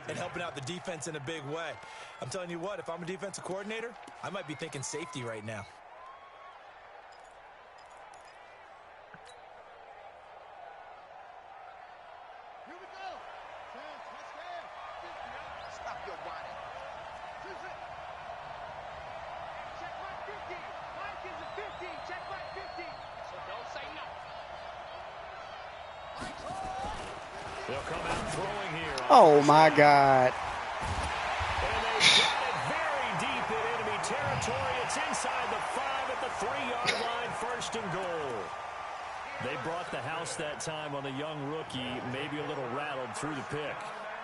and helping out the defense in a big way. I'm telling you what, if I'm a defensive coordinator, I might be thinking safety right now. They'll come out throwing here. Oh, my God. And they got it very deep in enemy territory. It's inside the 5 at the 3-yard line, 1st and goal. They brought the house that time on the young rookie, maybe a little rattled through the pick.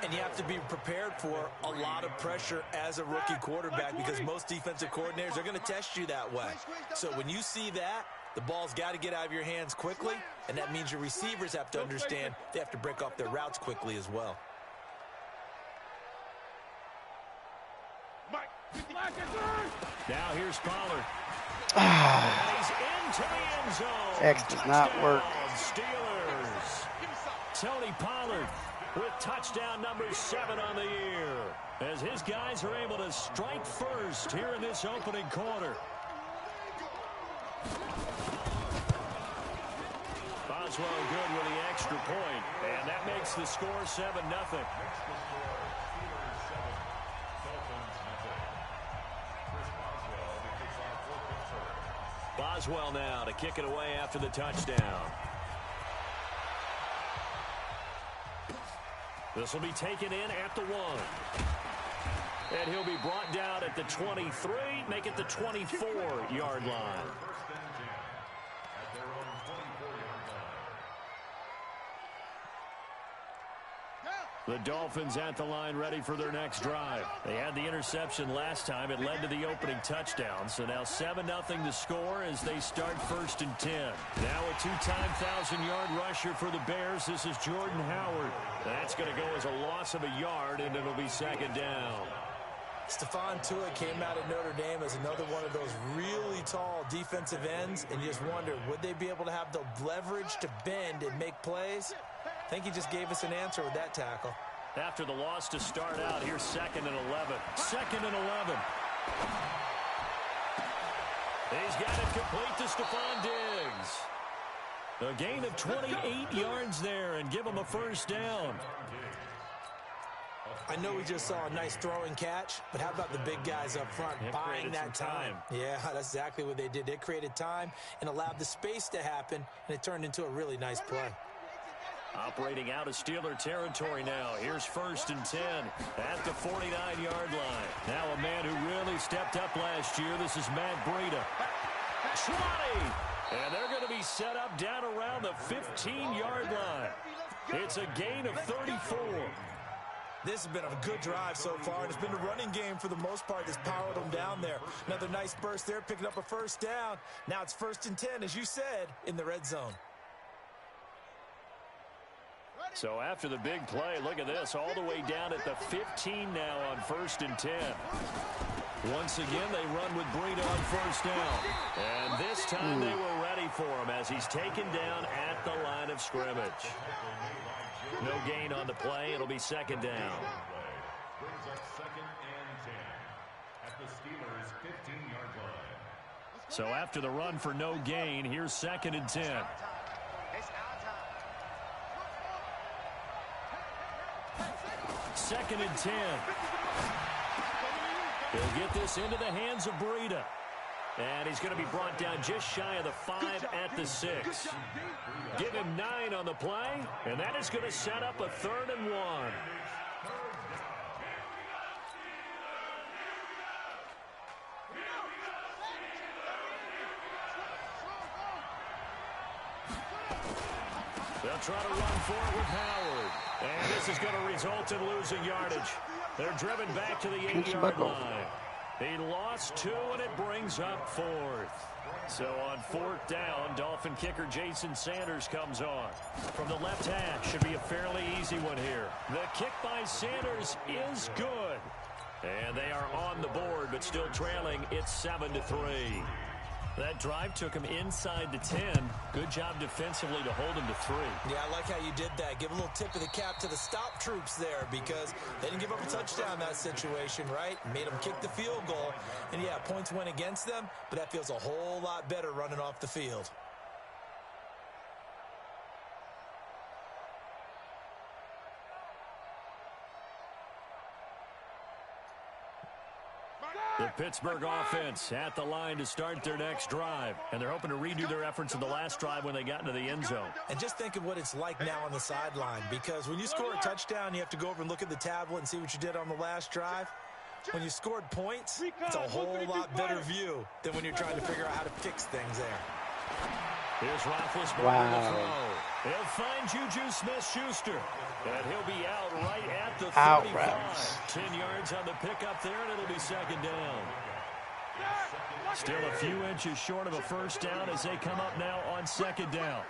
And you have to be prepared for a lot of pressure as a rookie quarterback because most defensive coordinators are going to test you that way. So when you see that, the ball's got to get out of your hands quickly, and that means your receivers have to understand they have to break off their routes quickly as well. Now here's Pollard. Ah. He's into the end zone. X does not work. Steelers. Tony Pollard with touchdown number 7 on the year, as his guys are able to strike first here in this opening quarter. Boswell good with the extra point, and that makes the score 7-0. Boswell now to kick it away after the touchdown. This will be taken in at the 1. And he'll be brought down at the 23, make it the 24-yard line. The Dolphins at the line ready for their next drive. They had the interception last time. It led to the opening touchdown. So now 7-0 to score as they start 1st and 10. Now a 2-time 1,000-yard rusher for the Bears. This is Jordan Howard. That's going to go as a loss of a yard, and it'll be 2nd down. Stephon Tuitt came out of Notre Dame as another one of those really tall defensive ends, and you just wonder, would they be able to have the leverage to bend and make plays? I think he just gave us an answer with that tackle. After the loss to start out, here's 2nd and 11. 2nd and 11. He's got it complete to Stephon Diggs. A gain of 28 yards there and give him a 1st down. I know we just saw a nice throwing catch, but how about the big guys up front buying that time? Yeah, that's exactly what they did. They created time and allowed the space to happen, and it turned into a really nice play. Operating out of Steeler territory now. Here's 1st and 10 at the 49-yard line. Now a man who really stepped up last year. This is Matt Breida. 20! And they're going to be set up down around the 15-yard line. It's a gain of 34. This has been a good drive so far, and it's been the running game for the most part that's powered them down there. Another nice burst there, picking up a 1st down. Now it's 1st and 10, as you said, in the red zone. So after the big play, look at this, all the way down at the 15 now on 1st and 10. Once again, they run with Breida on 1st down. And this time they were ready for him as he's taken down at the line of scrimmage. No gain on the play. It'll be 2nd down. Brings up 2nd and 10 at the Steelers' 15-yard line. So after the run for no gain, here's 2nd and 10. 2nd and 10. He'll get this into the hands of Breida. And he's going to be brought down just shy of the 5 at the 6. Give him 9 on the play, and that is going to set up a 3rd and 1. They'll try to run for it with Howard. And this is going to result in losing yardage. They're driven back to the 8-yard line. He lost 2, and it brings up 4th. So on 4th down, Dolphin kicker Jason Sanders comes on. From the left hash, should be a fairly easy one here. The kick by Sanders is good. And they are on the board, but still trailing. It's 7-3. That drive took him inside the 10. Good job defensively to hold him to 3. Yeah, I like how you did that. Give a little tip of the cap to the stop troops there because they didn't give up a touchdown in that situation, right? Made them kick the field goal. And, yeah, points went against them, but that feels a whole lot better running off the field. The Pittsburgh offense at the line to start their next drive. And they're hoping to redo their efforts in the last drive when they got into the end zone. And just think of what it's like now on the sideline, because when you score a touchdown, you have to go over and look at the tablet and see what you did on the last drive. When you scored points, it's a whole lot better view than when you're trying to figure out how to fix things there. Here's Roethlisberger to throw. He'll find Juju Smith-Schuster. And he'll be out right at the 35. 10 yards on the pickup there, and it'll be second down. Still a few inches short of a first down as they come up now on second down.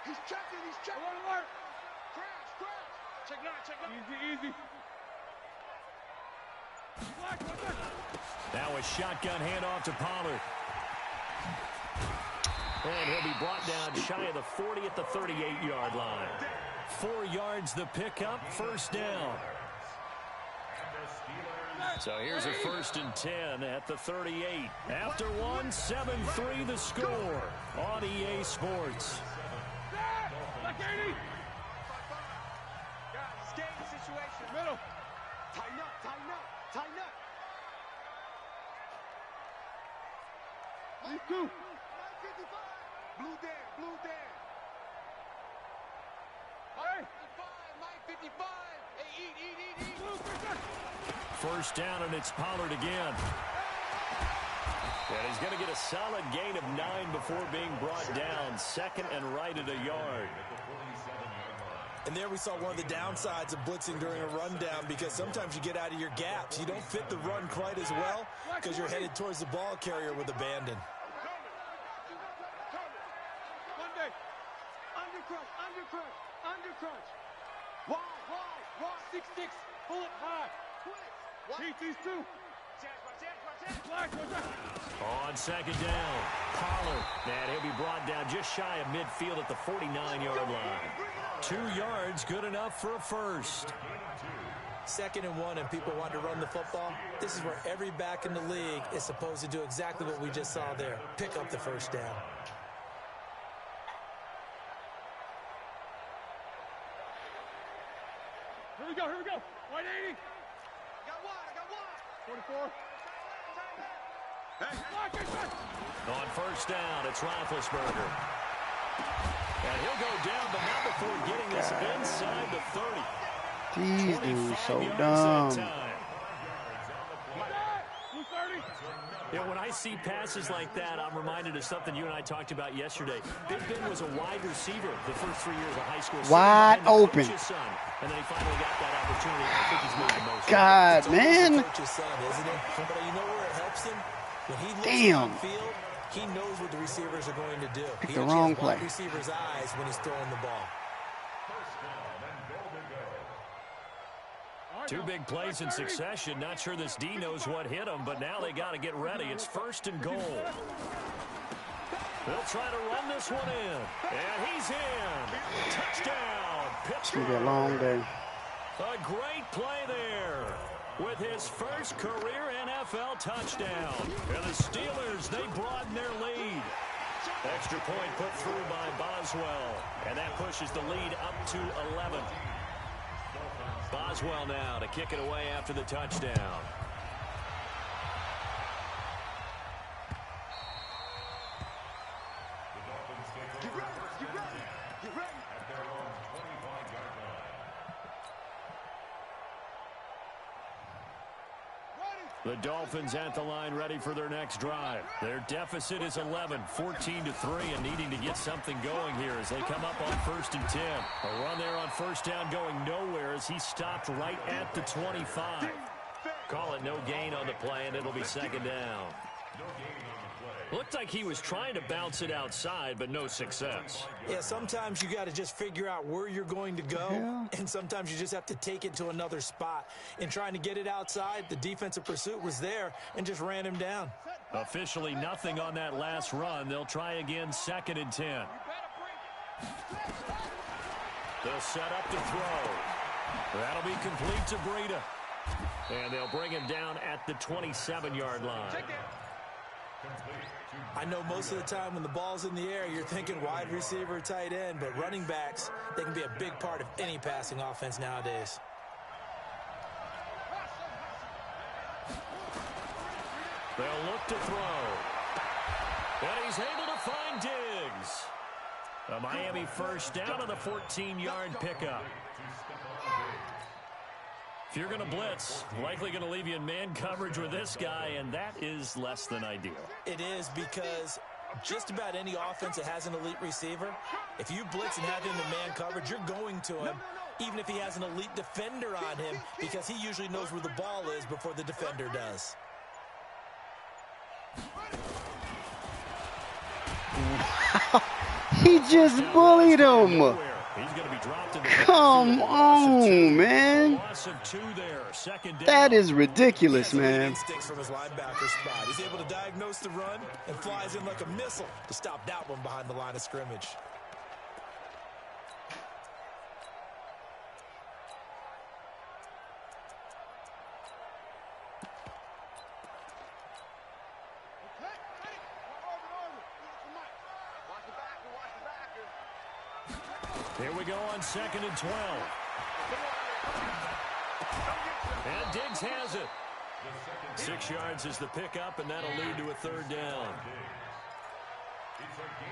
He's checking, he's checking. Alert. Crash. Check it out. Easy. Now a shotgun handoff to Pollard. And he'll be brought down shy of the 40 at the 38-yard line. 4 yards the pickup, first down. So here's a 1st and 10 at the 38. After one, 7-3 the score on EA Sports. Guys, it's game situation. Middle. Tighten up. These two. 55. Blue there. Hey. 55. Hey, eat. First down, and it's Pollard again. And he's going to get a solid gain of 9 before being brought down. Second and right at a yard. And there we saw one of the downsides of blitzing during a rundown, because sometimes you get out of your gaps. You don't fit the run quite as well because you're headed towards the ball carrier with abandon. Undercrunch. Wide. 6-6. Pull it high. These two. On second down, Pollard. And he'll be brought down just shy of midfield at the 49-yard line. 2 yards, good enough for a first. 2nd and 1, and people want to run the football. This is where every back in the league is supposed to do exactly what we just saw there. Pick up the first down. Here we go. 180. I got one. 44. Hey. On first down, it's Roethlisberger. And he'll go down, but not before getting this inside the 30. These dudes so dumb. You know, when I see passes like that, I'm reminded of something you and I talked about yesterday. Big Ben was a wide receiver the first 3 years of high school. Wide open. And then he finally got that opportunity. I think he's made the most. God, man. Coach's son, isn't it? But you know where it helps him? When he looks downfield, he knows what the receivers are going to do. Pick He the actually wrong has play. wide receiver's eyes when he's throwing the ball. 2 big plays in succession. Not sure this D knows what hit him, but now they got to get ready. It's 1st and goal. They'll try to run this one in. And he's in. Touchdown, Pittsburgh. It's going to be a long day. A great play there with his first career NFL touchdown. And the Steelers, they broaden their lead. Extra point put through by Boswell. And that pushes the lead up to 11. Boswell now to kick it away after the touchdown. Get ready. The Dolphins at the line ready for their next drive. Their deficit is 11, 14-3, and needing to get something going here as they come up on 1st and 10. A run there on first down going nowhere as he stopped right at the 25. Call it no gain on the play, and it'll be second down. Looked like he was trying to bounce it outside, but no success. Yeah, sometimes you got to just figure out where you're going to go, and sometimes you just have to take it to another spot. In trying to get it outside, the defensive pursuit was there and just ran him down. Officially nothing on that last run. They'll try again, 2nd and 10. They'll set up to throw. That'll be complete to Breida. And they'll bring him down at the 27-yard line. I know most of the time when the ball's in the air, you're thinking wide receiver, tight end, but running backs, they can be a big part of any passing offense nowadays. They'll look to throw. And he's able to find Diggs. A Miami first down on the 14-yard pickup. If you're going to blitz, likely going to leave you in man coverage with this guy, and that is less than ideal. It is, because just about any offense that has an elite receiver, if you blitz and have him in man coverage, you're going to him, even if he has an elite defender on him, because he usually knows where the ball is before the defender does. He just bullied him. He's going to be dropped in the Come on, man. That is ridiculous, man. Instincts from his linebacker spot. He's able to diagnose the run and flies in like a missile to stop that one behind the line of scrimmage. Here we go on 2nd and 12. And Diggs has it. 6 yards is the pickup, and that'll lead to a 3rd down.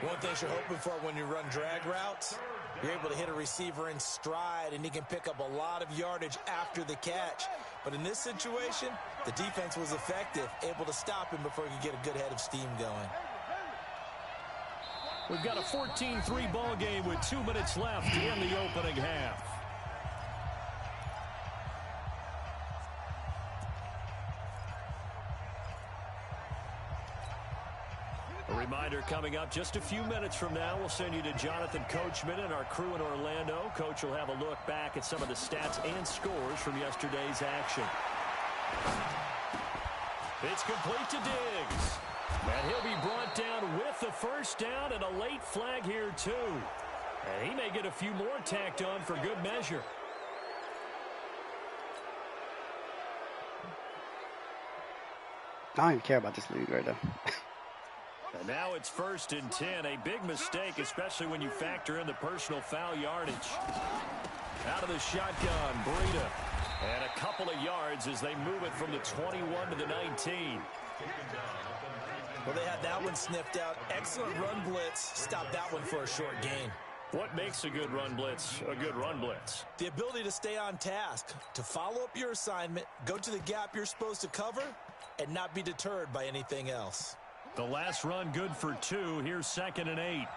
One thing you're hoping for when you run drag routes, you're able to hit a receiver in stride, and he can pick up a lot of yardage after the catch. But in this situation, the defense was effective, able to stop him before he could get a good head of steam going. We've got a 14-3 ball game with 2 minutes left in the opening half. A reminder coming up just a few minutes from now, we'll send you to Jonathan Coachman and our crew in Orlando. Coach will have a look back at some of the stats and scores from yesterday's action. It's complete to Diggs. And he'll be brought down with the first down and a late flag here, too. And he may get a few more tacked on for good measure. I don't even care about this league right now. And now it's 1st and 10. A big mistake, especially when you factor in the personal foul yardage. Out of the shotgun, Breida. And a couple of yards as they move it from the 21 to the 19. Well, they had that one sniffed out. Excellent run blitz. Stop that one for a short gain. What makes a good run blitz a good run blitz? The ability to stay on task, to follow up your assignment, go to the gap you're supposed to cover, and not be deterred by anything else. The last run good for 2. Here's 2nd and 8.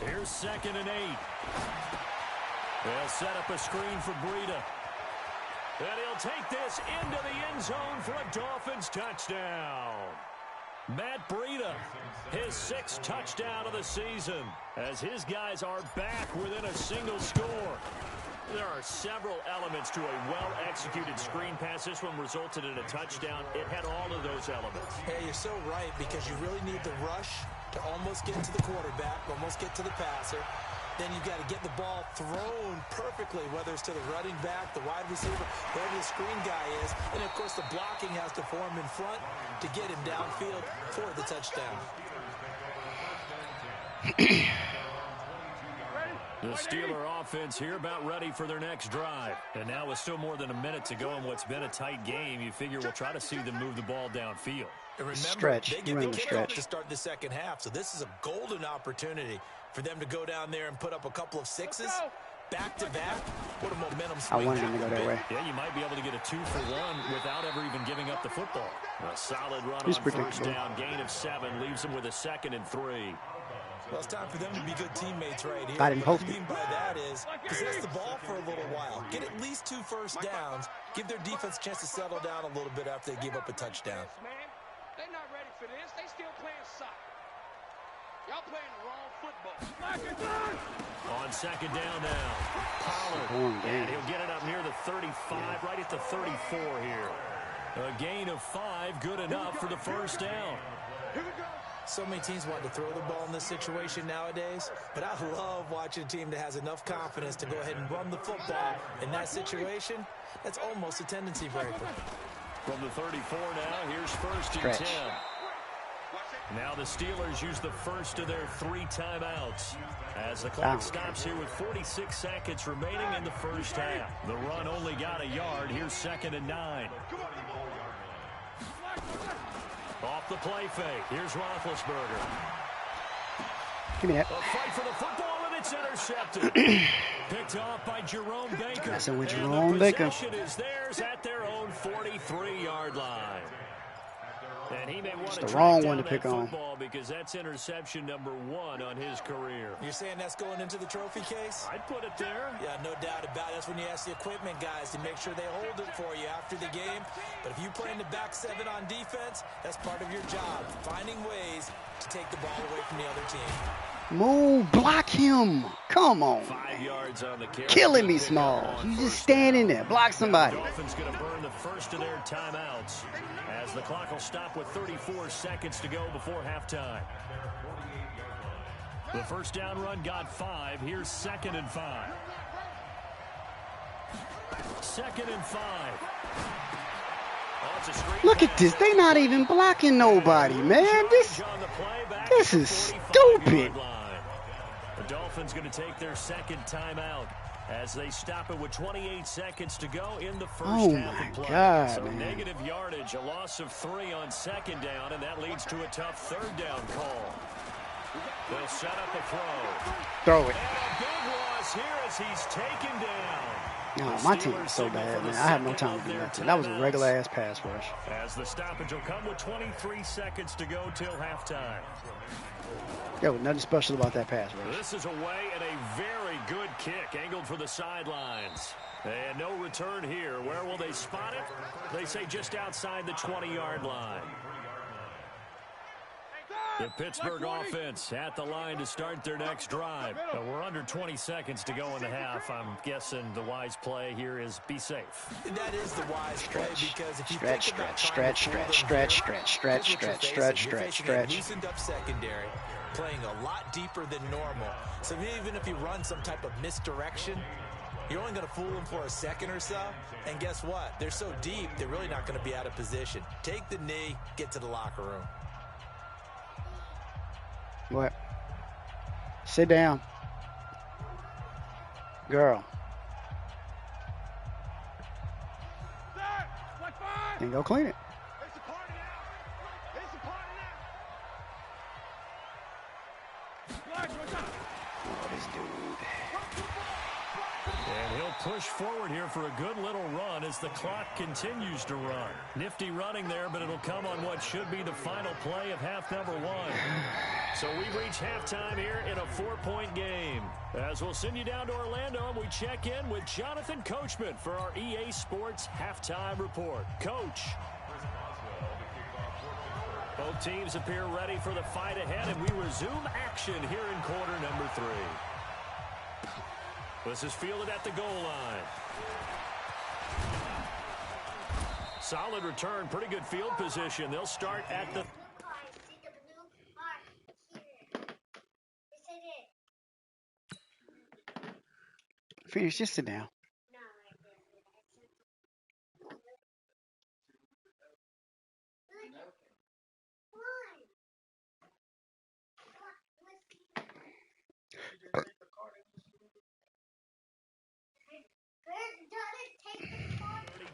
Here's 2nd and 8. They'll set up a screen for Breida. And he'll take this into the end zone for a Dolphins touchdown. Matt Breida, his 6th touchdown of the season, as his guys are back within a single score. There are several elements to a well-executed screen pass. This one resulted in a touchdown. It had all of those elements. Hey, you're so right, because you really need the rush to almost get to the quarterback, almost get to the passer. Then you've got to get the ball thrown perfectly, whether it's to the running back, the wide receiver, wherever the screen guy is. And, of course, the blocking has to form in front to get him downfield for the touchdown. The Steeler offense here about ready for their next drive. And now with still more than a minute to go in what's been a tight game, you figure we'll try to see them move the ball downfield. And remember, stretch. they get the kickoff to start the second half, so this is a golden opportunity for them to go down there and put up a couple of 6s back-to-back. What a momentum swing. I wanted him to go that way. Yeah, you might be able to get a 2-for-1 without ever even giving up the football. A solid run He's on first down, gain of 7, leaves them with a 2nd and 3. Well, it's time for them to be good teammates right here. I didn't post What I it. mean by that is possess the ball for a little while. Get at least 2 first downs. Give their defense a chance to settle down a little bit after they give up a touchdown. They're not ready for this. They still playing soccer. Y'all playing the wrong football. On second down now, Pollard. And he'll get it up near the 35, right at the 34 here. A gain of 5, good enough for the first down. Here we go. So many teams want to throw the ball in this situation nowadays, but I love watching a team that has enough confidence to go ahead and run the football. In that situation, that's almost a tendency breaker. From the 34 now, here's first and 10. Now the Steelers use the first of their 3 timeouts as the clock stops here with 46 seconds remaining in the first half. The run only got a yard. Here's second and 9. Off the play fake. Here's Roethlisberger. Give me that. A fight for the football, and it's intercepted. Picked off by Jerome Baker. That's with and Jerome the Baker. possession is theirs at their own 43-yard line. And he may want to the track wrong down one to that pick on. football because that's interception number 1 on his career. You're saying that's going into the trophy case? I'd put it there. Yeah, no doubt about it. That's when you ask the equipment guys to make sure they hold it for you after the game. But if you play in the back 7 on defense, that's part of your job, finding ways to take the ball away from the other team. Move, block him. Come on. 5 yards on the carry. Killing me, Small. You just standing there. Block somebody. Dolphins going to burn the first of their timeouts as the clock will stop with 34 seconds to go before halftime. The first down run got 5. Here's second and 5. Second and 5. Oh, it's a straight Look at pass. this. They not even blocking nobody, man. This is stupid. The Dolphins going to take their second timeout as they stop it with 28 seconds to go in the first half of play. God, so man. negative yardage, a loss of 3 on second down, and that leads to a tough third down call. They'll set up a throw. Throw it. And a big loss here as he's taken down. No, my team is so bad, man. I have no time to do nothing. That was a regular-ass pass rush. As the stoppage will come with 23 seconds to go till halftime. There was nothing special about that pass rush. This is away and a very good kick angled for the sidelines. And no return here. Where will they spot it? They say just outside the 20-yard line. The Pittsburgh offense at the line to start their next drive. We're under 20 seconds to go in the half. I'm guessing the wise play here is be safe. That is the wise play because if you Stretch, think about stretch, trying to stretch, pull them stretch, here, stretch, here's what stretch, you're stretch, facing. You're stretch, facing a stretch. loosened up secondary, playing a lot deeper than normal. So even if you run some type of misdirection, you're only going to fool them for a second or so. And guess what? They're so deep, they're really not going to be out of position. Take the knee, get to the locker room. What? Sit down. Girl. Then go clean it. It's a party now. It's a party now. Oh, this dude. And he'll push forward here for a good little run as the clock continues to run. Nifty running there, but it'll come on what should be the final play of half number 1. So we've reached halftime here in a 4-point game. As we'll send you down to Orlando, and we check in with Jonathan Coachman for our EA Sports Halftime Report. Coach. Both teams appear ready for the fight ahead, and we resume action here in quarter number 3. This is fielded at the goal line. Solid return, pretty good field position. They'll start at the... Phoenix, just sit down.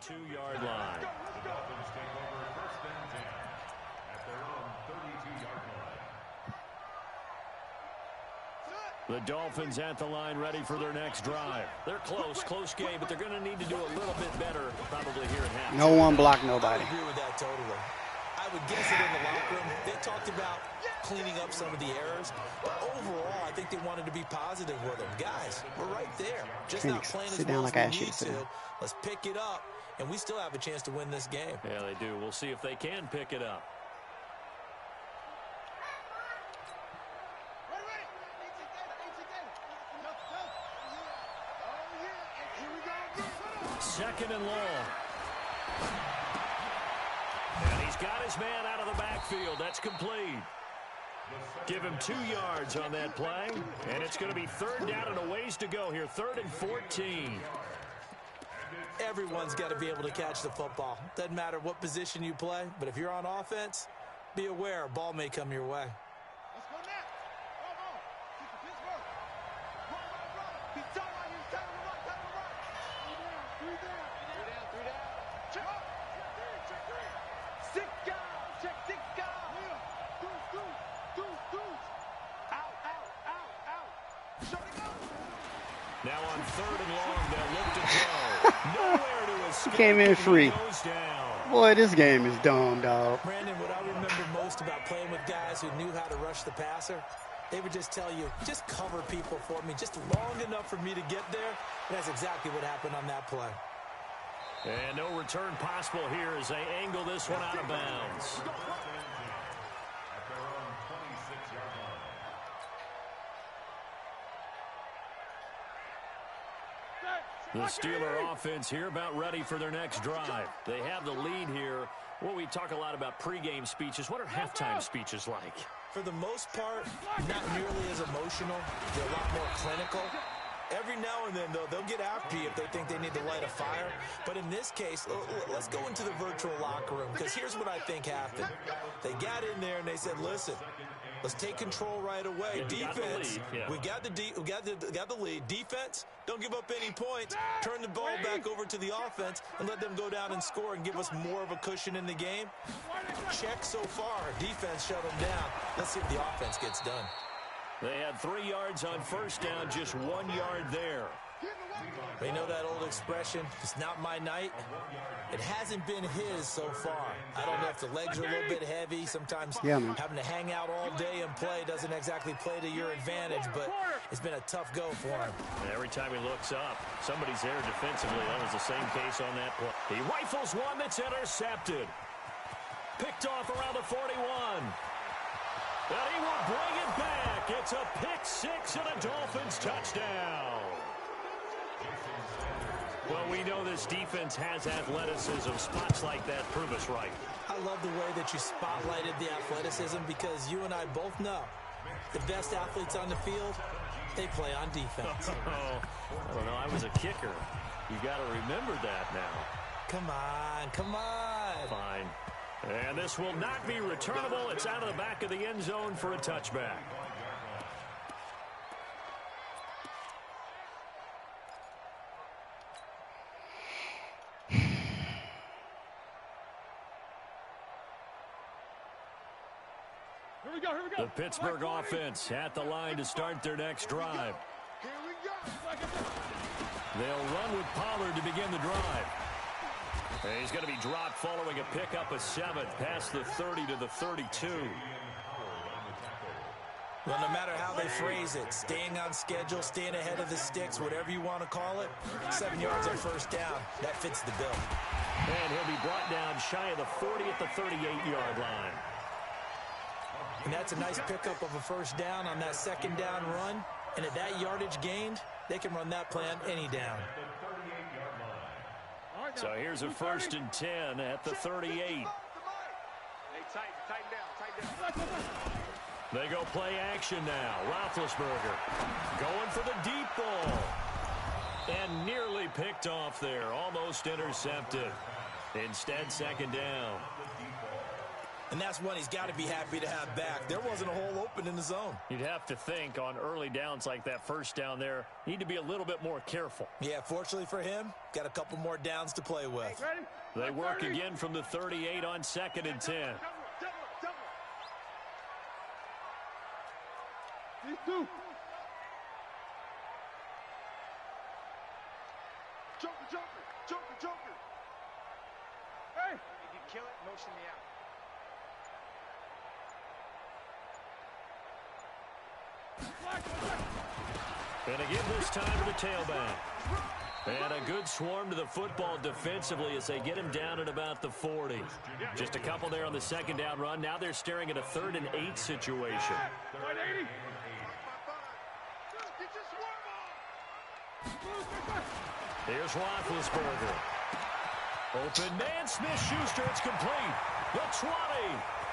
Two-yard line. The Dolphins take over first and 10 at their own 32-yard line. The Dolphins at the line ready for their next drive. They're close game, but they're going to need to do a little bit better probably here at half. No one blocked nobody. I agree with that totally. I would guess it in the locker room. They talked about cleaning up some of the errors. But overall, I think they wanted to be positive with them. Guys, we're right there. Just not playing as well as we need to. Let's pick it up, and we still have a chance to win this game. Yeah, they do. We'll see if they can pick it up. Second and long. And he's got his man out of the backfield. That's complete. Give him 2 yards on that play. And it's going to be 3rd down and a ways to go here. 3rd and 14. Everyone's got to be able to catch the football. Doesn't matter what position you play, but if you're on offense, be aware a ball may come your way. Let's go now. Come on. Keep the Pittsburgh. Run. He's telling you, he's telling you, run. Three down. Check up. Check three. 6 guys. Check 6 guys. Deuce. Out. Shut it up. Now on 3rd and long, they'll look to throw. Nowhere to escape. He came in free. Boy, this game is dumb, dog. Brandon, what I remember most about playing with guys who knew how to rush the passer, they would just tell you, just cover people for me, just long enough for me to get there. And that's exactly what happened on that play. And no return possible here as they angle this one out of bounds. The Steeler offense here about ready for their next drive. They have the lead here. Well, we talk a lot about pregame speeches. What are halftime speeches like? For the most part, not nearly as emotional. They're a lot more clinical. Every now and then, though, they'll get after you if they think they need to light a fire. But in this case, let's go into the virtual locker room, because here's what I think happened. They got in there and they said, listen, let's take control right away. Defense, we got the lead. Defense, don't give up any points. Turn the ball back over to the offense and let them go down and score and give us more of a cushion in the game. Check so far. Defense shut them down. Let's see if the offense gets done. They had 3 yards on 1st down, just 1 yard there. They know that old expression, it's not my night. It hasn't been his so far. I don't know if the legs are a little bit heavy. Sometimes having to hang out all day and play doesn't exactly play to your advantage, but it's been a tough go for him. Every time he looks up, somebody's there defensively. That was the same case on that play. He rifles one that's intercepted. Picked off around the 41. And he will bring it back. It's a pick 6 and a Dolphins touchdown. Well, we know this defense has athleticism. Spots like that prove us right. I love the way that you spotlighted the athleticism, because you and I both know the best athletes on the field, they play on defense. I don't know. I was a kicker. You got to remember that now. Come on. Fine. And this will not be returnable. It's out of the back of the end zone for a touchback. Here we go. The Pittsburgh offense at the line to start their next drive. Here we go. They'll run with Pollard to begin the drive. And he's going to be dropped following a pickup of 7 past the 30 to the 32. Well, no matter how they phrase it, staying on schedule, staying ahead of the sticks, whatever you want to call it, 7 yards on 1st down, that fits the bill. And he'll be brought down shy of the 40 at the 38-yard line. And that's a nice pickup of a 1st down on that 2nd down run. And at that yardage gained, they can run that play on any down. So here's a 1st and 10 at the 38. Hey, tighten down. They go play action now. Roethlisberger going for the deep ball. And nearly picked off there. Almost intercepted. Instead, 2nd down. And that's one he's got to be happy to have back. There wasn't a hole open in the zone. You'd have to think on early downs like that 1st down there, need to be a little bit more careful. Yeah, fortunately for him, got a couple more downs to play with. They work again from the 38 on 2nd and 10. These two. Joker. Hey. If you kill it, motion me out. And again this time to the tailback. And a good swarm to the football defensively as they get him down at about the 40. Just a couple there on the second down run. Now they're staring at a 3rd and 8 situation. Here's Roethlisberger. Open man, Smith-Schuster, it's complete. The 20,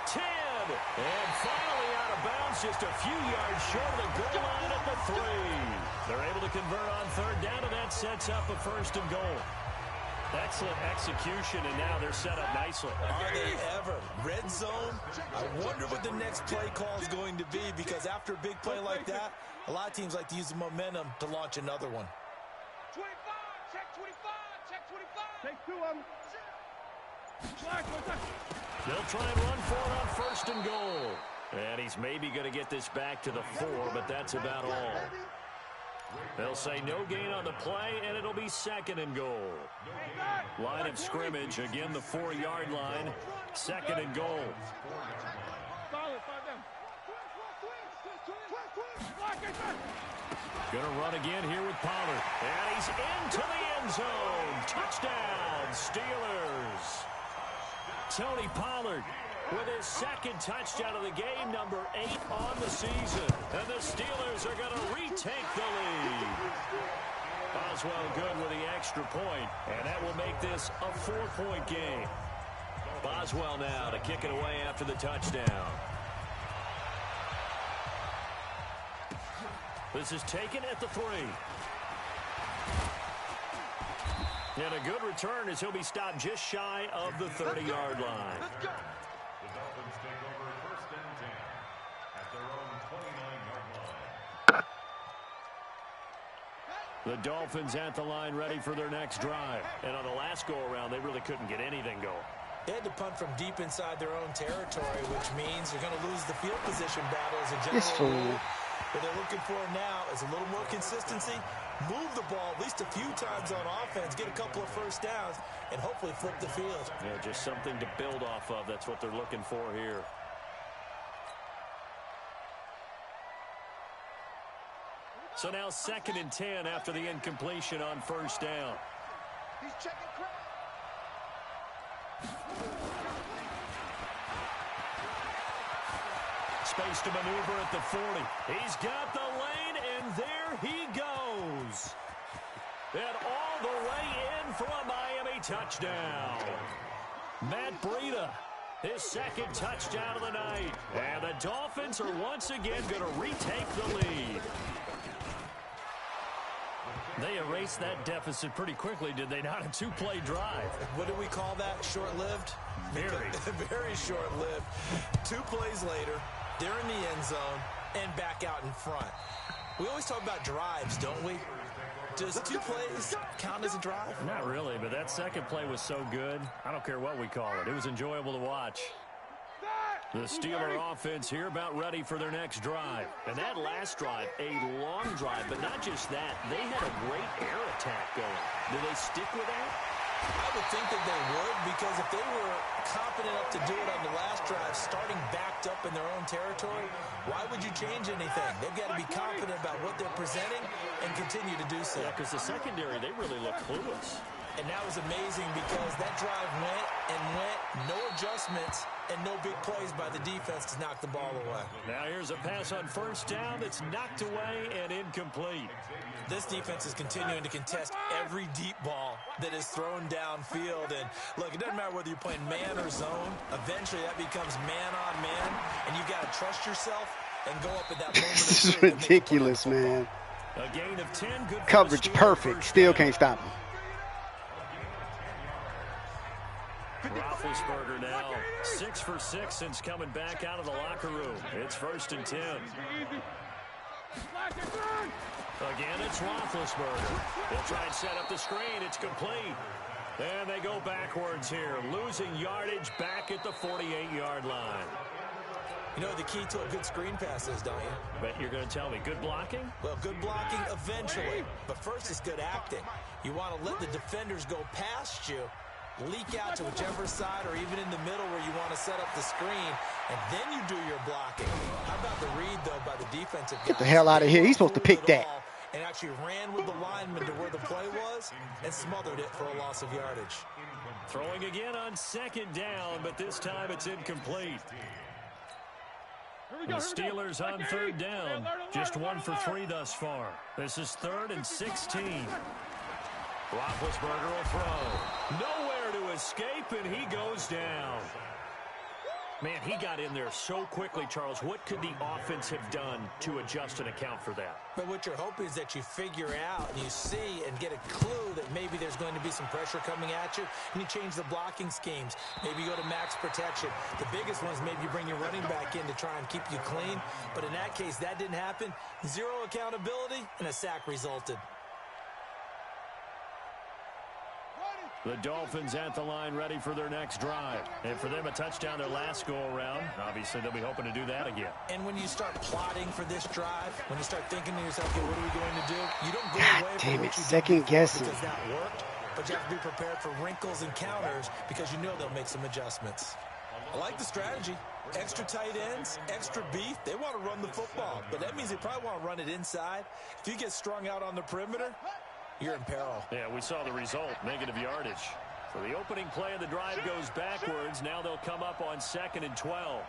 10, and finally out of bounds just a few yards short of the goal line at the 3. They're able to convert on 3rd down, and that sets up a 1st and goal. Excellent execution, and now they're set up nicely. Are they ever? Red zone? I wonder what the next play call is going to be, because after a big play like that, a lot of teams like to use the momentum to launch another one. 25, check 25, check 25. Take 2 of them. They'll try and run for it on 1st and goal. And he's maybe going to get this back to the 4, but that's about all. They'll say no gain on the play, and it'll be 2nd and goal. Line of scrimmage, again the 4-yard line, 2nd and goal. Going to run again here with Pollard. And he's into the end zone. Touchdown, Steelers. Tony Pollard with his 2nd touchdown of the game, number 8 on the season. And the Steelers are going to retake the lead. Boswell good with the extra point, and that will make this a 4-point game. Boswell now to kick it away after the touchdown. This is taken at the 3. And a good return as he'll be stopped just shy of the 30-yard line. The Dolphins take over 1st and 10 at their own 29-yard line. The Dolphins at the line ready for their next drive. And on the last go-around, they really couldn't get anything going. They had to punt from deep inside their own territory, which means they're going to lose the field position battle as a general rule. What they're looking for now is a little more consistency, move the ball at least a few times on offense, get a couple of 1st downs, and hopefully flip the field. Yeah, just something to build off of. That's what they're looking for here. So now 2nd and 10 after the incompletion on 1st down. He's checking crowd. Space to maneuver at the 40. He's got the lane, and there he goes. And all the way in for a Miami touchdown. Matt Breida, his 2nd touchdown of the night. And the Dolphins are once again going to retake the lead. They erased that deficit pretty quickly, did they not? A 2-play drive. What do we call that? Short-lived? Very. Very short-lived. 2 plays later, they're in the end zone and back out in front. We always talk about drives, don't we? Does 2 plays count as a drive? Not really, but that 2nd play was so good. I don't care what we call it. It was enjoyable to watch. The Steeler offense here about ready for their next drive. And that last drive, a long drive, but not just that. They had a great air attack going. Do they stick with that? I would think that they would, because if they were confident enough to do it on the last drive, starting backed up in their own territory, why would you change anything? They've got to be confident about what they're presenting and continue to do so. Yeah, because the secondary, they really look clueless. And that was amazing because that drive went and went, no adjustments, and no big plays by the defense to knock the ball away. Now here's a pass on 1st down that's knocked away and incomplete. This defense is continuing to contest every deep ball that is thrown downfield. And look, it doesn't matter whether you're playing man or zone. Eventually that becomes man on man, and you've got to trust yourself and go up at that moment. This is ridiculous, man. A gain of 10. Good Coverage perfect. Still can't stop him. Roethlisberger now 6 for 6 since coming back out of the locker room. It's 1st and 10. Again, it's Roethlisberger. They'll try and set up the screen. It's complete. And they go backwards here, losing yardage back at the 48-yard line. You know the key to a good screen pass is, don't you? Bet you're going to tell me good blocking? Well, good blocking eventually. But first is good acting. You want to let the defenders go past you, leak out to whichever side or even in the middle where you want to set up the screen, and then you do your blocking. How about the read, though, by the defensive guys? Get the hell out of here. He's supposed to pick that. And actually ran with the lineman to where the play was and smothered it for a loss of yardage. Throwing again on second down, but this time it's incomplete. The Steelers on third down. Just 1 for 3 thus far. This is 3rd and 16. Roethlisberger will throw. Nowhere to escape, and he goes down. Man, he got in there so quickly, Charles. What could the offense have done to adjust and account for that? But what you're hoping is that you figure out and you see and get a clue that maybe there's going to be some pressure coming at you, and you change the blocking schemes. Maybe you go to max protection. The biggest one is maybe you bring your running back in to try and keep you clean. But in that case, that didn't happen. 0 accountability, and a sack resulted. The Dolphins at the line, ready for their next drive. And for them, a touchdown their last go-around. Obviously, they'll be hoping to do that again. And when you start plotting for this drive, when you start thinking to yourself, okay, what are we going to do? You don't go away from what you second guessing because that worked, but you have to be prepared for wrinkles and counters because you know they'll make some adjustments. I like the strategy. Extra tight ends, extra beef. They want to run the football, but that means they probably want to run it inside. If you get strung out on the perimeter, you're in peril. Yeah, we saw the result, negative yardage. So the opening play of the drive goes backwards. Now they'll come up on 2nd and 12.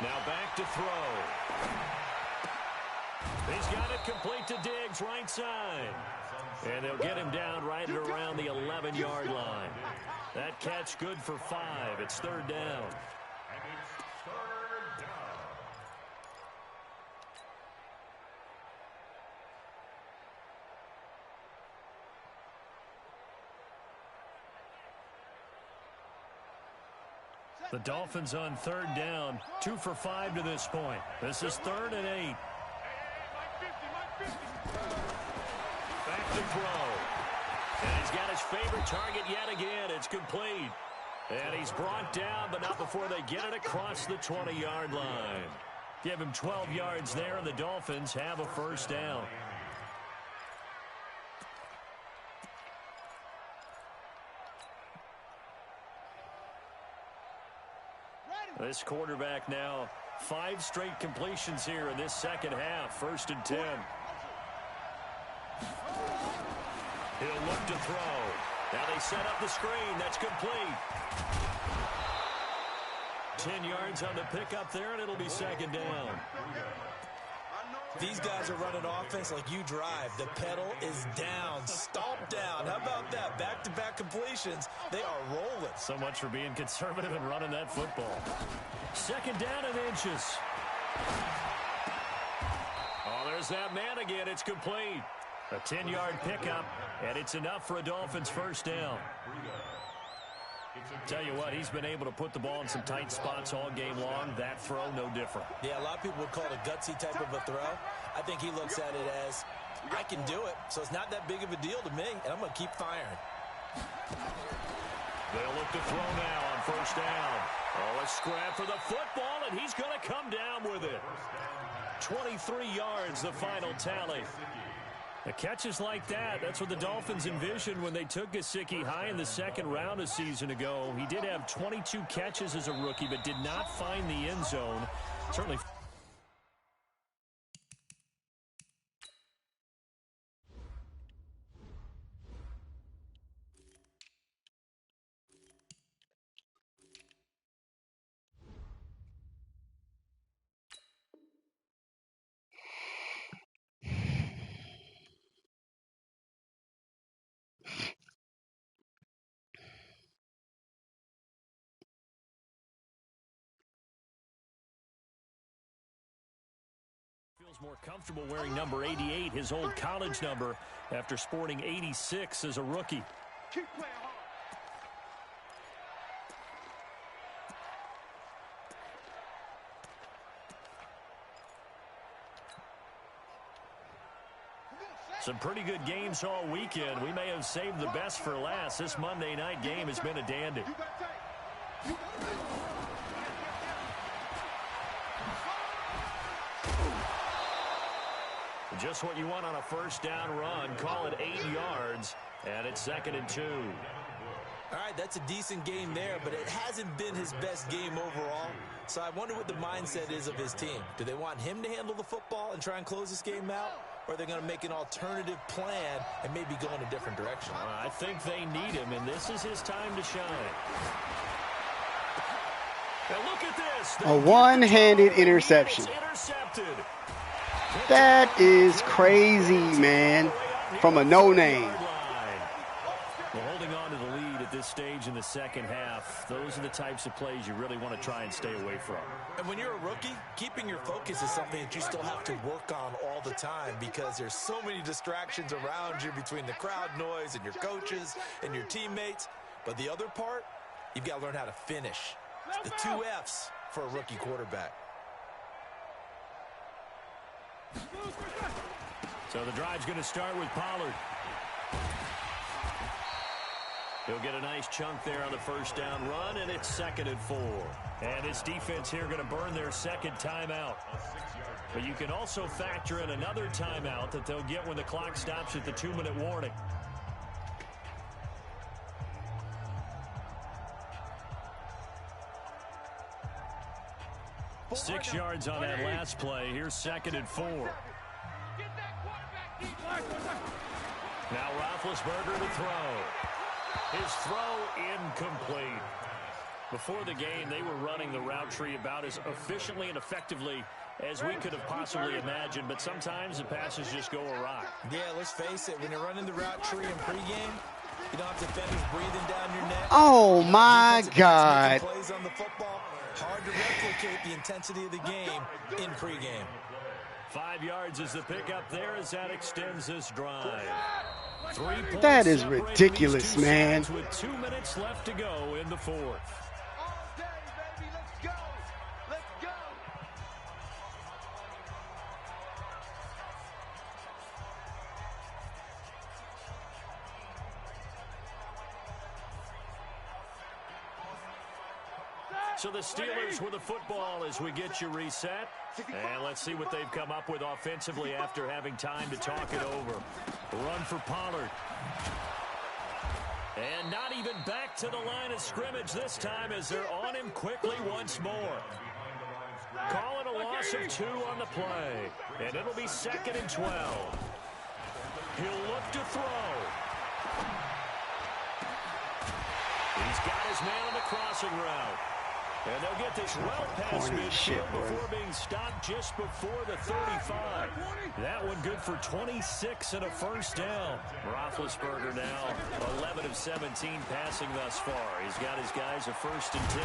Now back to throw. He's got it complete to Diggs, right side. And they'll get him down right at around the 11-yard line. That catch good for 5. It's 3rd down. The Dolphins on 3rd down, 2 for 5 to this point. This is 3rd and 8. Back to throw. And he's got his favorite target yet again. It's complete. And he's brought down, but not before they get it across the 20-yard line. Give him 12 yards there, and the Dolphins have a 1st down. This quarterback now, 5 straight completions here in this second half. 1st and 10. He'll look to throw. Now they set up the screen. That's complete. 10 yards on the pickup there, and it'll be 2nd down. These guys are running offense like you drive. The pedal is down, stomped down. How about that? Back-to-back completions. They are rolling. So much for being conservative and running that football. 2nd down and inches. Oh, there's that man again. It's complete. A 10-yard pickup, and it's enough for a Dolphins 1st down. Tell you what, he's been able to put the ball in some tight spots all game long. That throw, no different. Yeah, a lot of people would call it a gutsy type of a throw. I think he looks at it as, I can do it, so it's not that big of a deal to me, and I'm going to keep firing. They'll look to throw now on 1st down. Oh, a scrap for the football, and he's going to come down with it. 23 yards, the final tally. The catches like that, that's what the Dolphins envisioned when they took Gesicki high in the 2nd round a season ago. He did have 22 catches as a rookie, but did not find the end zone. Certainly. Feels more comfortable wearing number 88, his old college number, after sporting 86 as a rookie. Keep playing hard. Some pretty good games all weekend. We may have saved the best for last. This Monday night game has been a dandy. Just what you want on a first down run. Call it 8 yards, and it's 2nd and 2. All right, that's a decent game there, but it hasn't been his best game overall. So I wonder what the mindset is of his team. Do they want him to handle the football and try and close this game out? Or are they going to make an alternative plan and maybe go in a different direction? I think they need him, and this is his time to shine. Now look at this. A one-handed interception. That is crazy, man, from a no-name. Well, holding on to the lead at this stage in the second half, those are the types of plays you really want to try and stay away from. And when you're a rookie, keeping your focus is something that you still have to work on all the time because there's so many distractions around you between the crowd noise and your coaches and your teammates. But the other part, you've got to learn how to finish. It's the 2 F's for a rookie quarterback. So the drive's going to start with Pollard. He'll get a nice chunk there on the first down run, and it's 2nd and 4. And his defense here going to burn their second timeout. But you can also factor in another timeout that they'll get when the clock stops at the 2-minute warning. Six yards on that last play. Here's 2nd and 4. Now Roethlisberger to throw. His throw incomplete. Before the game, they were running the route tree about as efficiently and effectively as we could have possibly imagined, but sometimes the passes just go awry. Yeah, let's face it, when you're running the route tree in pregame, you don't have defenders breathing down your neck. Oh, my God. Plays on the football. Hard to replicate the intensity of the game in pregame. 5 yards is the pickup there as that extends this drive. That is ridiculous, man. With 2 minutes left to go in the fourth. All day, baby. Let's go. Let's go. So the Steelers with the football as we get you reset. And let's see what they've come up with offensively after having time to talk it over. Run for Pollard. And not even back to the line of scrimmage this time as they're on him quickly once more. Call it a loss of 2 on the play. And it'll be 2nd and 12. He'll look to throw. He's got his man on the crossing route. And they'll get this well past midfield before being stopped just before the 35. That one good for 26 and a first down. Roethlisberger now 11 of 17 passing thus far. He's got his guys a 1st and 10.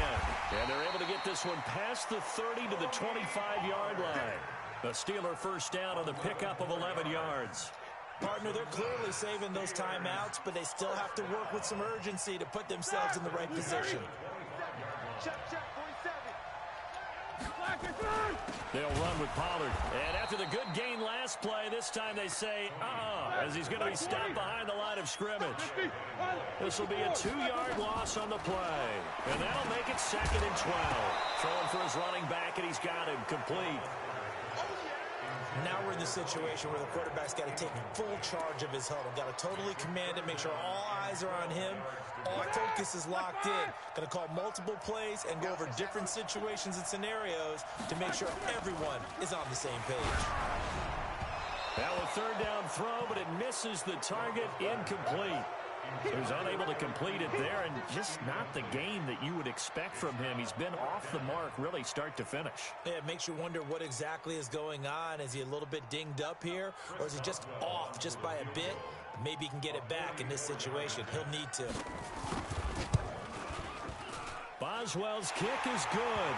And they're able to get this one past the 30 to the 25-yard line. The Steeler first down on the pickup of 11 yards. Partner, they're clearly saving those timeouts, but they still have to work with some urgency to put themselves in the right position. Check, 47. They'll run with Pollard. And after the good gain last play, this time they say, as he's going to be stopped behind the line of scrimmage. This will be a 2-yard loss on the play. And that'll make it 2nd and 12. Throwing for his running back, and he's got him complete. Now we're in the situation where the quarterback's got to take full charge of his huddle. Got to totally command it, make sure all eyes are on him. All focus is locked in. Going to call multiple plays and go over different situations and scenarios to make sure everyone is on the same page. Now a 3rd down throw, but it misses the target, incomplete. He was unable to complete it there, and just not the game that you would expect from him. He's been off the mark really start to finish. Yeah, it makes you wonder what exactly is going on. Is he a little bit dinged up here, or is he just off just by a bit? Maybe he can get it back in this situation. He'll need to. Boswell's kick is good,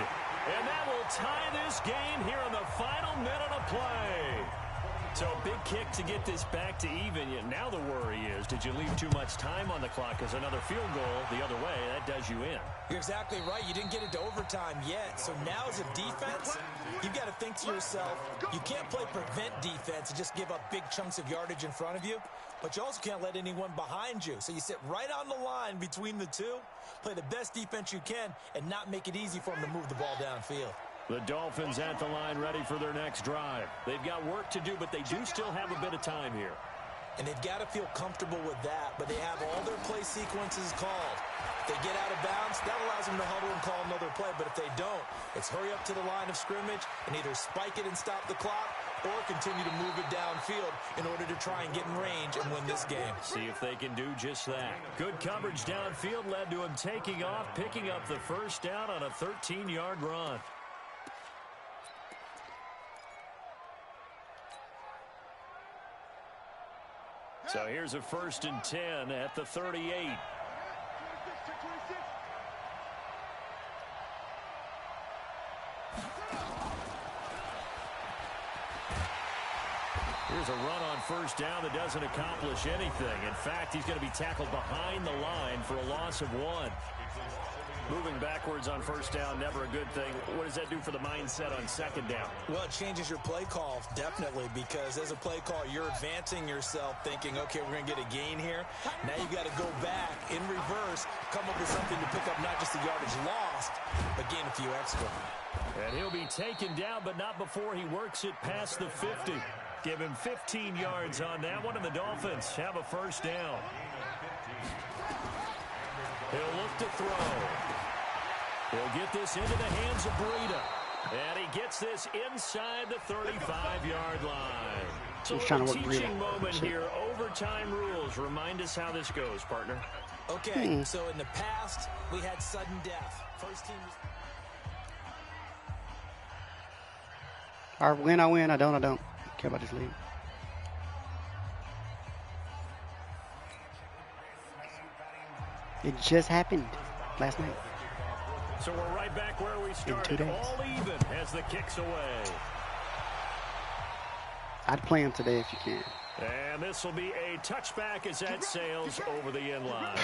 and that will tie this game here in the final minute of play. So a big kick to get this back to even. Now the worry is, did you leave too much time on the clock? Because another field goal the other way, that does you in. You're exactly right. You didn't get it to overtime yet. So now as a defense, you've got to think to yourself, you can't play prevent defense and just give up big chunks of yardage in front of you. But you also can't let anyone behind you. So you sit right on the line between the two, play the best defense you can, and not make it easy for them to move the ball downfield. The Dolphins at the line ready for their next drive. They've got work to do, but they do still have a bit of time here. And they've got to feel comfortable with that, but they have all their play sequences called. If they get out of bounds, that allows them to huddle and call another play. But if they don't, it's hurry up to the line of scrimmage and either spike it and stop the clock or continue to move it downfield in order to try and get in range and win this game. See if they can do just that. Good coverage downfield led to him taking off, picking up the first down on a 13-yard run. So here's a 1st and 10 at the 38. Here's a run on 1st down that doesn't accomplish anything. In fact, he's going to be tackled behind the line for a loss of 1. Moving backwards on 1st down, never a good thing. What does that do for the mindset on 2nd down? Well, it changes your play call, definitely, because as a play call, you're advancing yourself thinking, okay, we're going to get a gain here. Now you've got to go back in reverse, come up with something to pick up not just the yardage lost, but gain a few extra. And he'll be taken down, but not before he works it past the 50. Give him 15 yards on that one, and the Dolphins have a 1st down. He'll look to throw. He'll get this into the hands of Breida. And he gets this inside the 35-yard line. So a teaching moment here. Overtime rules. Remind us how this goes, partner. Okay, so in the past, we had sudden death. First team... I win, I win. I don't care about this league. It just happened last night. So we're right back where we started. All even as the kick's away. I'd play him today if you can. And this will be a touchback as that sails over the end line.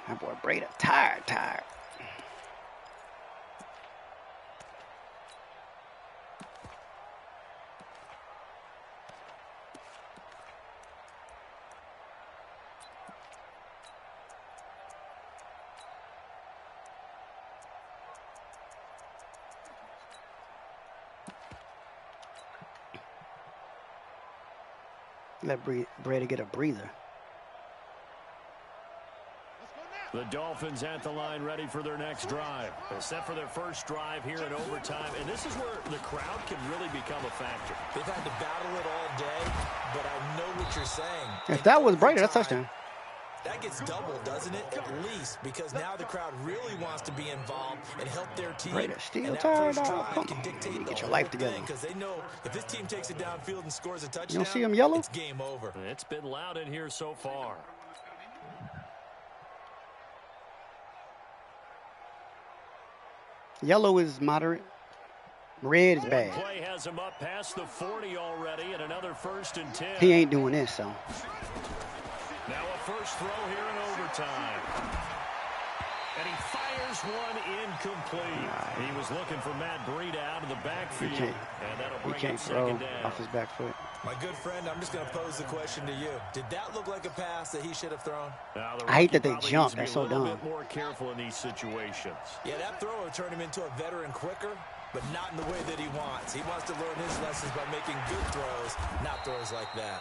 My boy Breida, tired. Let Breida get a breather. The Dolphins at the line ready for their next drive. They're set for their first drive here in overtime, and this is where the crowd can really become a factor. They've had to battle it all day, but I know what you're saying. If that was Breida, that's touchdown. That gets doubled, doesn't it? At least, because now the crowd really wants to be involved and help their team. Breida still and tired. Come on, get your life together. Because they know if this team takes it downfield and scores a touchdown, you don't see him yellow? It's game over. It's been loud in here so far. Yellow is moderate. Red is bad. Play has him up past the 40 already, and another 1st and 10. He ain't doing this, so. Now a first throw here in overtime. And he fires one incomplete. He was looking for Matt Breida out of the backfield. And that'll bring him second down. Off his back foot. My good friend, I'm just going to pose the question to you. Did that look like a pass that he should have thrown? I hate that they jump. That's so dumb. A little bit more careful in these situations. Yeah, that throw will turn him into a veteran quicker, but not in the way that he wants. He wants to learn his lessons by making good throws, not throws like that.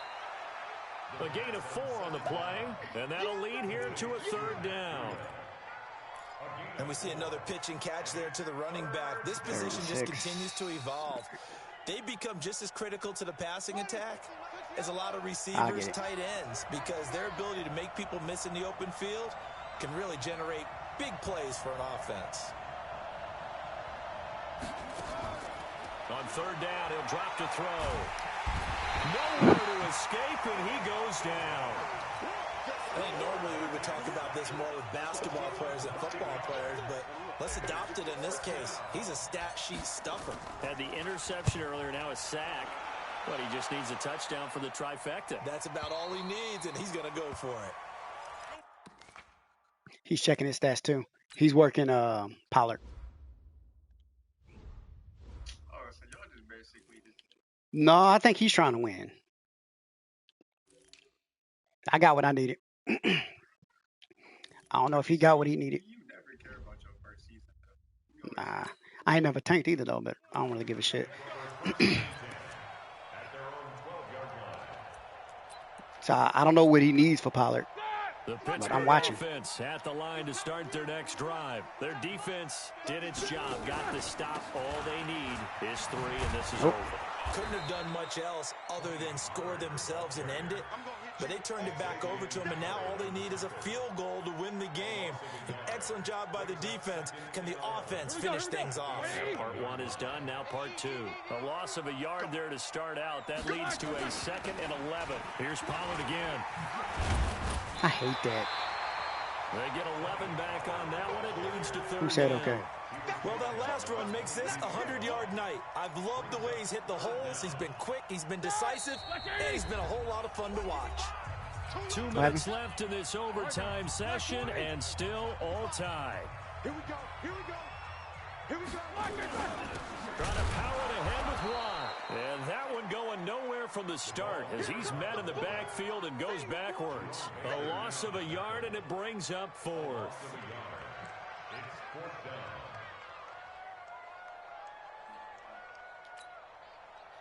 A gain of 4 on the play, and that'll lead here to a 3rd down. And we see another pitch and catch there to the running back. This position just continues to evolve. They become just as critical to the passing attack as a lot of receivers, tight ends, because their ability to make people miss in the open field can really generate big plays for an offense. On 3rd down, he'll drop to throw. Nowhere to escape, and he goes down. I think normally we would talk about this more with basketball players than football players, but let's adopt it in this case. He's a stat sheet stuffer. Had the interception earlier, now a sack. But he just needs a touchdown for the trifecta. That's about all he needs, and he's going to go for it. He's checking his stats, too. He's working Pollard. No, I think he's trying to win. I got what I needed. I don't know if he got what he needed. Nah, I ain't never tanked either though, but I don't really give a shit. So I don't know what he needs for Pollard. The But I'm Pittsburgh watching. offense at the line to start their next drive. Their defense did its job, got the stop. All they need is 3, and this is over. Couldn't have done much else other than score themselves and end it. But they turned it back over to him, and now all they need is a field goal to win the game. An excellent job by the defense. Can the offense finish things off? Part 1 is done, now part 2. A loss of a yard there to start out. That leads to a 2nd and 11. Here's Pollard again. I hate that. They get 11 back on that one. It leads to 3rd. Who said okay? Well, that last run makes this a 100-yard night. I've loved the way he's hit the holes. He's been quick, he's been decisive, and he's been a whole lot of fun to watch. 2 minutes left in this overtime session, and still all tied. Here we go. Here we go. Here we go. Trying to power it ahead with Watt. And that one going nowhere from the start as he's met in the backfield and goes backwards. A loss of a yard, and it brings up 4th.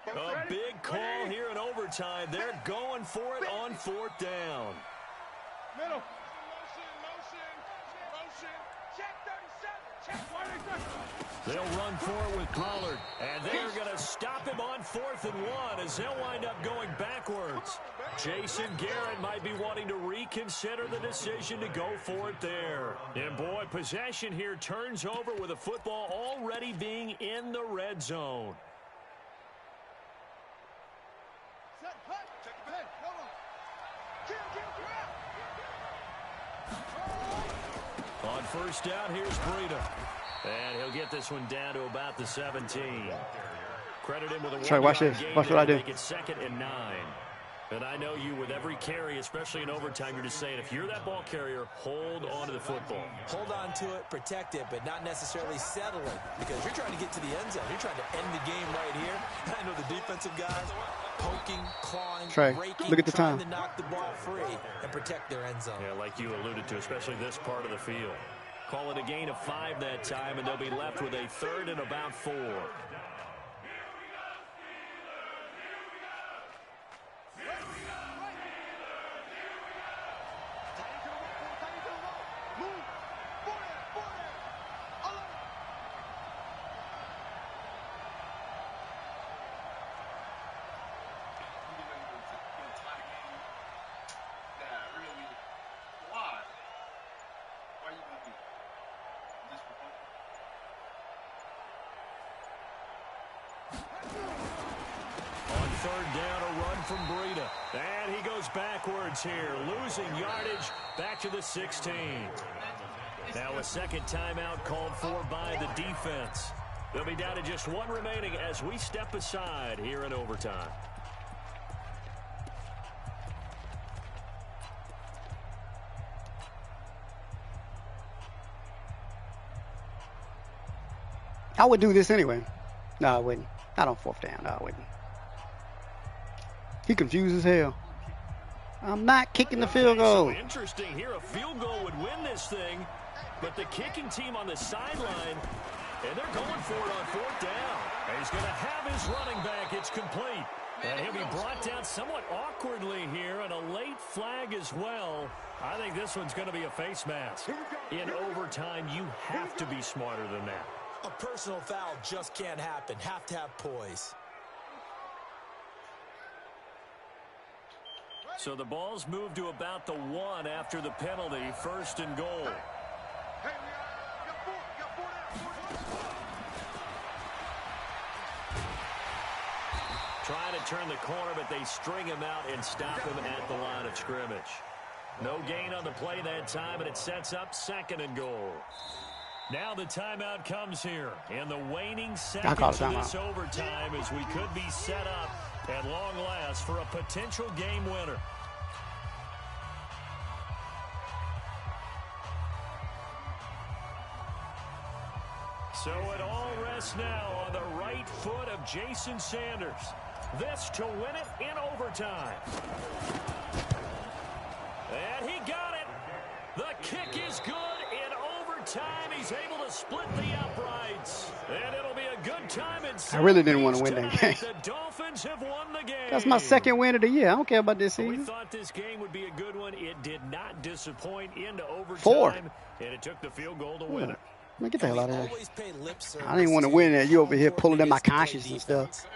A big call here in overtime. They're going for it on 4th down. Middle. Motion. Check 37. Check 47. They'll run for it with Pollard, and they're going to stop him on 4th and 1 as they'll wind up going backwards. Jason Garrett might be wanting to reconsider the decision to go for it there. And boy, possession here turns over with a football already being in the red zone. On 1st down, here's Breida. And he'll get this one down to about the 17. Credit him with a 1-yard Sorry, watch this. gain Watch what I do. Make it 2nd and 9. And I know you, with every carry, especially in overtime, you're just saying, if you're that ball carrier, hold on to the football. Hold on to it, protect it, but not necessarily settle it, because you're trying to get to the end zone. You're trying to end the game right here. I know the defensive guys poking, clawing, breaking, look at the trying time. to knock the ball free and protect their end zone. Yeah, like you alluded to, especially this part of the field. Call it a gain of 5 that time, and they'll be left with a 3rd and about 4. On 3rd down, a run from Breida. And he goes backwards here, losing yardage back to the 16. Now a 2nd timeout called for by the defense. They'll be down to just 1 remaining as we step aside here in overtime. I would do this anyway. No, I wouldn't. Not on 4th down. No, I wouldn't. He confused as hell. I'm not kicking the field goal. So interesting here. A field goal would win this thing, but the kicking team on the sideline, and they're going for it on 4th down. And he's going to have his running back. It's complete. And he'll be brought down somewhat awkwardly here, and a late flag as well. I think this one's going to be a face mask. In overtime, you have to be smarter than that. A personal foul just can't happen. Have to have poise. So the ball's moved to about the 1 after the penalty. 1st and goal. Trying to turn the corner, but they string him out and stop him at the line of scrimmage. No gain on the play that time, and it sets up 2nd and goal. Now the timeout comes here in the waning seconds of this overtime as we could be set up at long last for a potential game winner. So it all rests now on the right foot of Jason Sanders. This to win it in overtime. And he got it. The kick is good in overtime. time, he's able to split the uprights. And it'll be a good time in I really didn't want to win that game. The Dolphins have won the game. That's my second win of the year. I don't care about this We season. thought this game would be a good one. It did not disappoint into overtime. 4. And it took the field goal to win it. Man, get the hell out of here. Always pay lip service I didn't want to win that. You over here pulling in my conscience and stuff.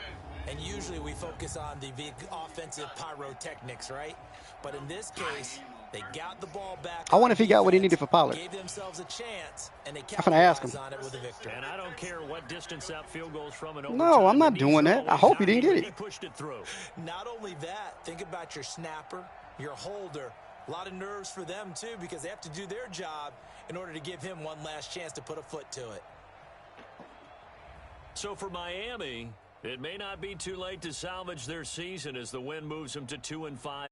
And usually we focus on the big offensive pyrotechnics, right? But in this case, they got the ball back. I wonder if he got what he needed for Pollard. Gave themselves a chance, and they I'm gonna ask him. capitalized on it with a victory. And I don't care what distance that field goes from an overtime. No, I'm not He's doing that. I always hope he out didn't here. get He it. pushed it through. Not only that, think about your snapper, your holder. A lot of nerves for them, too, because they have to do their job in order to give him one last chance to put a foot to it. So for Miami, it may not be too late to salvage their season as the win moves them to 2-5.